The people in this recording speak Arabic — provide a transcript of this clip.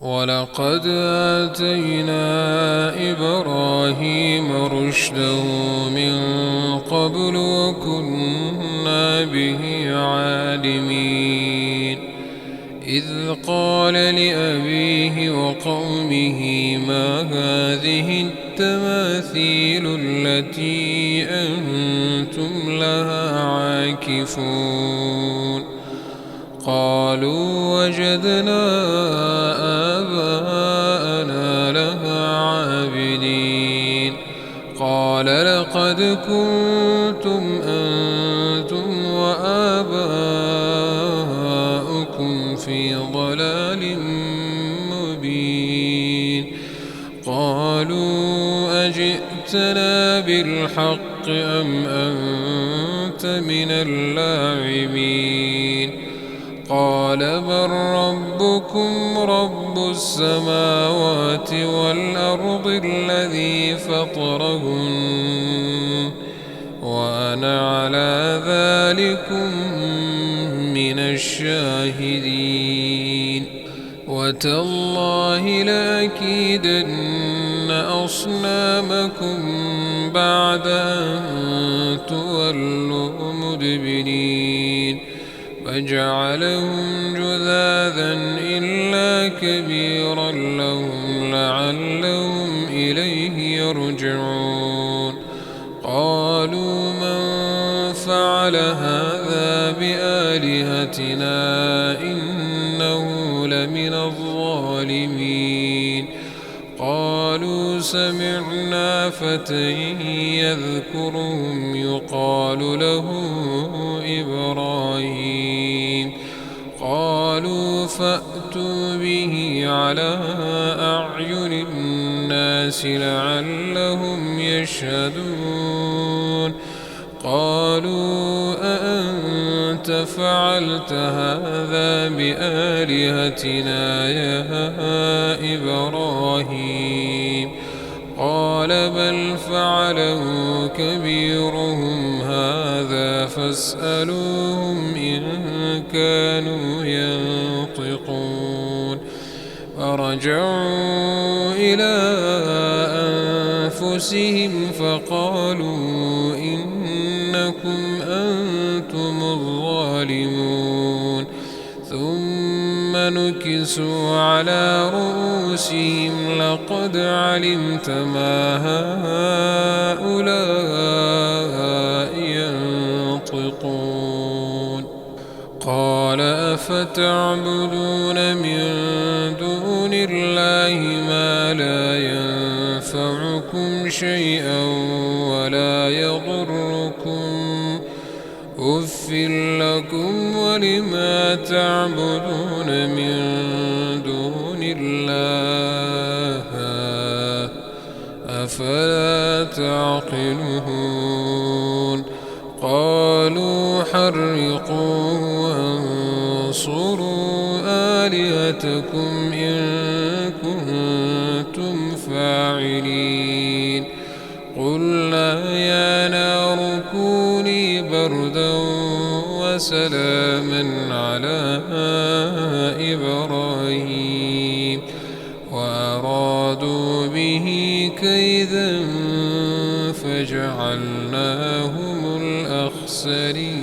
ولقد آتينا إبراهيم رشده من قبل وكنا به عالمين إذ قال لأبيه وقومه ما هذه التماثيل التي أنتم لها عاكفون قالوا وجدنا آباءنا لها عابدين قال لقد كنتم أنتم وآباؤكم في ضلال مبين قالوا أجئتنا بالحق أم أنت من اللاعبين قال بل ربكم رب السماوات والأرض الذي فطرهن وأنا على ذلكم من الشاهدين وتالله لأكيدن أصنامكم بعد أن تولوا مدبرين فجعلهم جذاذا إلا كبيرا لهم لعلهم إليه يرجعون قالوا من فعل هذا بآلهتنا إنه لمن الظالمين قالوا سمعنا فتى يذكرهم يقال له إبراهيم قالوا فأتوا به على أعين الناس لعلهم يشهدون قالوا أأنت فعلت هذا بآلهتنا يا إبراهيم قال بل فعله كبيرهم هذا فاسألوهم إن كانوا ينطقون فرجعوا إلى أنفسهم فقالوا إنكم أنتم الظالمون ثم نكسوا على رؤوسهم لقد علمت ما هؤلاء ينطقون قال أفتعبدون من دون الله ما لا ينفعكم شيئا ولا يضركم أف لكم ولما تعبدون من دون الله أفلا تعقلون قالوا حرقوه وانصروا آلهتكم إن كنتم فاعلين قلنا يا نار كوني بردا وسلاما على إبراهيم وأرادوا به كيدا فجعلناهم الأخسرين